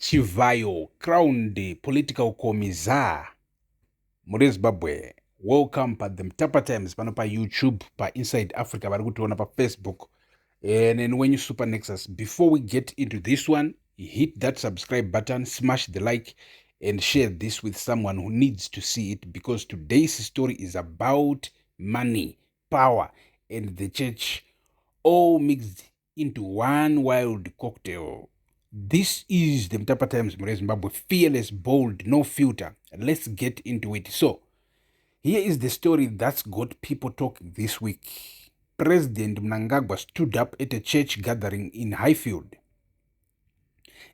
Chivayo crowned the political commissar muri Zimbabwe. Welcome pa the Mtapa Times pano pa YouTube, pa Inside Africa, vari kutiona pa Facebook, and then when you Super Nexus. Before we get into this one, hit that subscribe button, smash the like, and share this with someone who needs to see it, because today's story is about money, power, and the church, all mixed into one wild cocktail. This is the Mtapa Times muri Zimbabwe, fearless, bold, no filter. Let's get into it. So, here is the story that's got people talking this week. President Mnangagwa stood up at a church gathering in Highfield.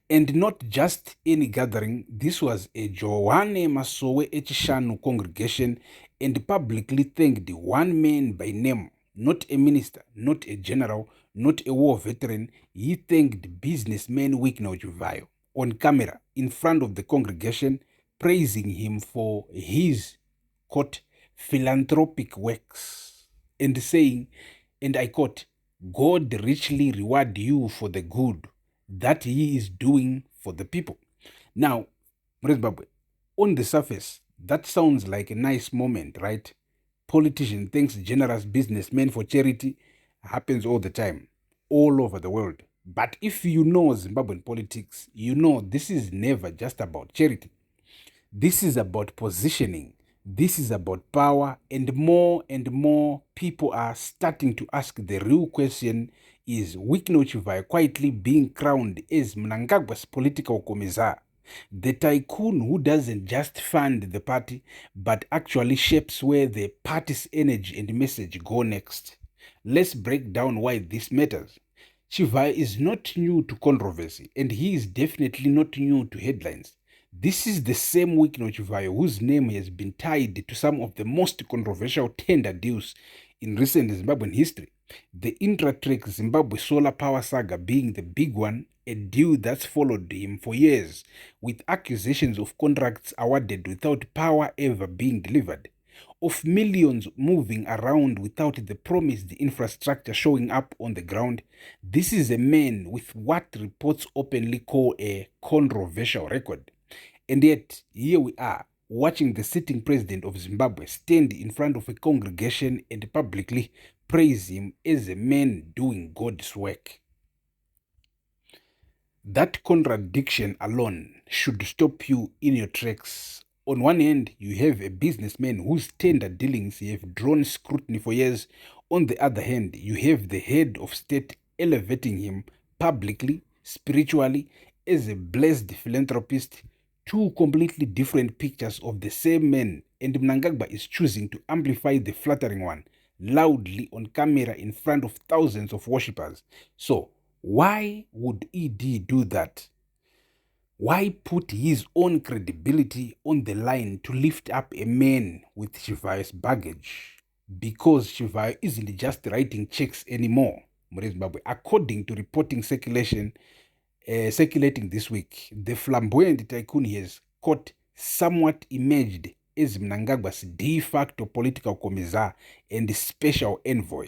And not just any gathering, this was a Joanne Masowe Echishanu congregation, and publicly thanked one man by name, not a minister, not a general, not a war veteran. He thanked businessman Chivayo on camera in front of the congregation, praising him for his, quote, philanthropic works, and saying, and I quote, God richly reward you for the good that he is doing for the people. Now, Zimbabwe, on the surface, that sounds like a nice moment, right? Politician thanks generous businessmen for charity. Happens all the time, all over the world. But if you know Zimbabwean politics, you know this is never just about charity. This is about positioning. This is about power, and more people are starting to ask the real question: is Chivayo quietly being crowned as Mnangagwa's political commissar, the tycoon who doesn't just fund the party, but actually shapes where the party's energy and message go next? Let's break down why this matters. Chivayo is not new to controversy, and he is definitely not new to headlines. This is the same Chivayo whose name has been tied to some of the most controversial tender deals in recent Zimbabwean history. The Intratrek Zimbabwe solar power saga being the big one, a deal that's followed him for years, with accusations of contracts awarded without power ever being delivered, of millions moving around without the promised infrastructure showing up on the ground. This is a man with what reports openly call a controversial record. And yet, here we are, watching the sitting president of Zimbabwe stand in front of a congregation and publicly praise him as a man doing God's work. That contradiction alone should stop you in your tracks. On one hand, you have a businessman whose tender dealings have drawn scrutiny for years. On the other hand, you have the head of state elevating him publicly, spiritually, as a blessed philanthropist. Two completely different pictures of the same man, and Mnangagwa is choosing to amplify the flattering one loudly on camera in front of thousands of worshippers. So, why would ED do that? Why put his own credibility on the line to lift up a man with Chivayo's baggage? Because Chivayo isn't just writing checks anymore, Zimbabwe. According to reporting circulating this week, the flamboyant tycoon has, quote, somewhat emerged as Mnangagwa's de facto political commissar and special envoy.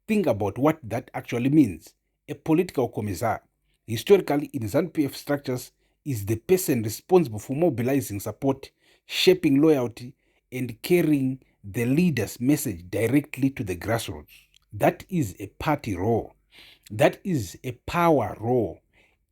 Think about what that actually means. A political commissar, historically in ZANU-PF structures, is the person responsible for mobilizing support, shaping loyalty, and carrying the leader's message directly to the grassroots. That is a party role. That is a power role.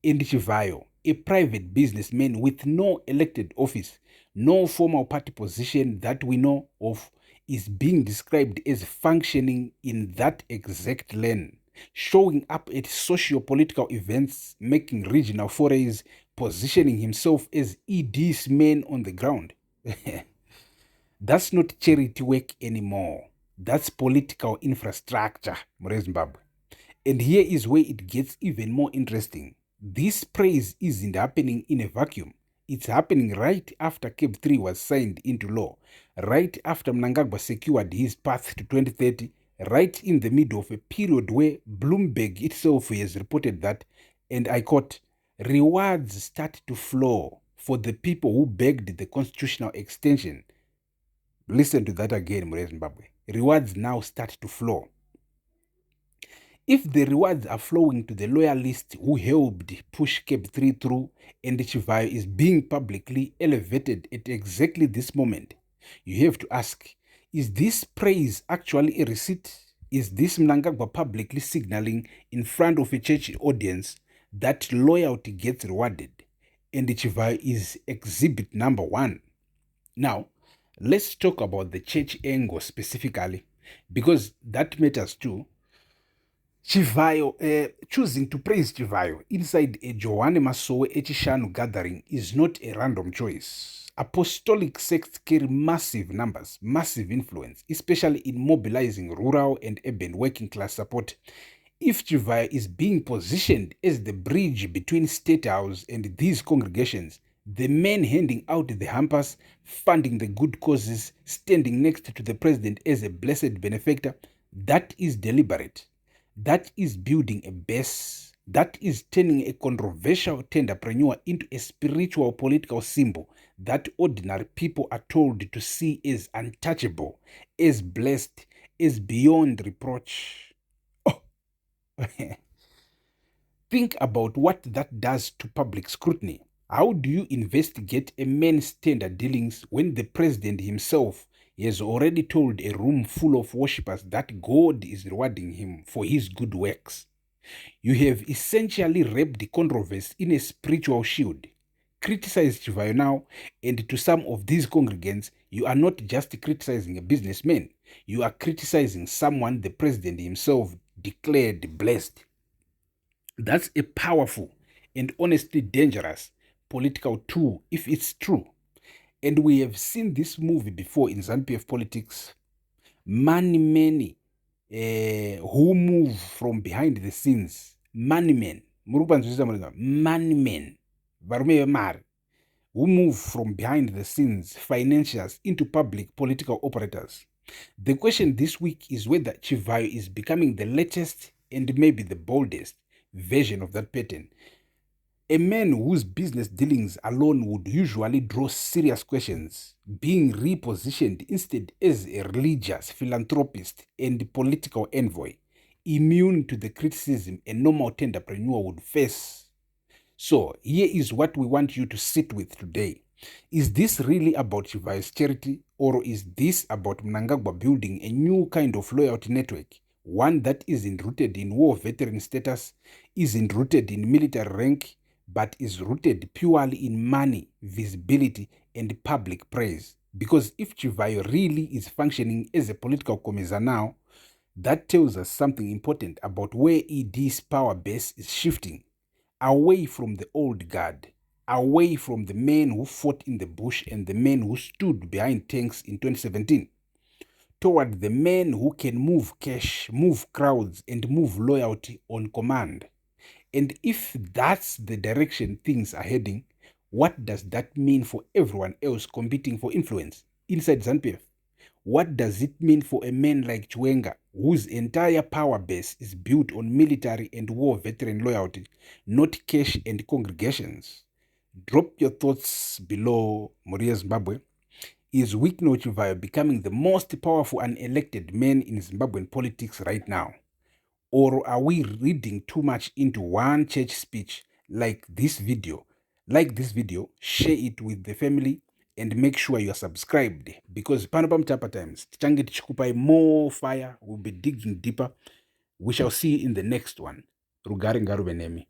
And Chivayo, a private businessman with no elected office, no formal party position that we know of, is being described as functioning in that exact lane, showing up at socio-political events, making regional forays, positioning himself as ED's man on the ground. That's not charity work anymore. That's political infrastructure, Zimbabwe. And here is where it gets even more interesting. This praise isn't happening in a vacuum. It's happening right after CAPE 3 was signed into law, right after Mnangagwa secured his path to 2030, right in the middle of a period where Bloomberg itself has reported that, and I quote, rewards start to flow for the people who begged the constitutional extension. Listen to that again, Zimbabwe. Rewards now start to flow. If the rewards are flowing to the loyalists who helped push Cape 3 through and Chivayo is being publicly elevated at exactly this moment, you have to ask, is this praise actually a receipt? Is this Mnangagwa publicly signaling in front of a church audience that loyalty gets rewarded? And Chivayo is exhibit number one. Now, let's talk about the church angle specifically, because that matters too. Chivayo, choosing to praise Chivayo inside a Johanne Masowe Echishanu gathering is not a random choice. Apostolic sects carry massive numbers, massive influence, especially in mobilizing rural and urban working class support. If Chivayo is being positioned as the bridge between State House and these congregations, the man handing out the hampers, funding the good causes, standing next to the president as a blessed benefactor, that is deliberate. That is building a base. That is turning a controversial tenderpreneur into a spiritual political symbol that ordinary people are told to see as untouchable, as blessed, as beyond reproach. Oh. Think about what that does to public scrutiny. How do you investigate a man's tender dealings when the president himself has already told a room full of worshippers that God is rewarding him for his good works? You have essentially wrapped the controversy in a spiritual shield. Criticize Chivayo now, and to some of these congregants, you are not just criticizing a businessman, you are criticizing someone the president himself declared blessed. That's a powerful and honestly dangerous political tool if it's true. And we have seen this movie before in ZANU-PF politics. Many who move from behind the scenes. Money men. Money men. Who move from behind the scenes, financiers, into public political operators. The question this week is whether Chivayo is becoming the latest and maybe the boldest version of that pattern. A man whose business dealings alone would usually draw serious questions, being repositioned instead as a religious philanthropist and political envoy, immune to the criticism a normal tenderpreneur would face. So, here is what we want you to sit with today. Is this really about Chivayo's charity, or is this about Mnangagwa building a new kind of loyalty network? One that isn't rooted in war veteran status, isn't rooted in military rank, but is rooted purely in money, visibility, and public praise. Because if Chivayo really is functioning as a political commissar now, that tells us something important about where ED's power base is shifting. Away from the old guard, away from the men who fought in the bush and the men who stood behind tanks in 2017, toward the men who can move cash, move crowds, and move loyalty on command. And if that's the direction things are heading, what does that mean for everyone else competing for influence inside ZANU-PF? What does it mean for a man like Chiwenga, whose entire power base is built on military and war veteran loyalty, not cash and congregations? Drop your thoughts below. Moria Zimbabwe. Is Wikno Chivayo becoming the most powerful unelected man in Zimbabwean politics right now? Or are we reading too much into one church speech like this video? Like this video, share it with the family, and make sure you are subscribed, because Panopam Tapa Times, Tichange Tichikupai, more fire, we'll be digging deeper. We shall see you in the next one. Rugaringarubenemi.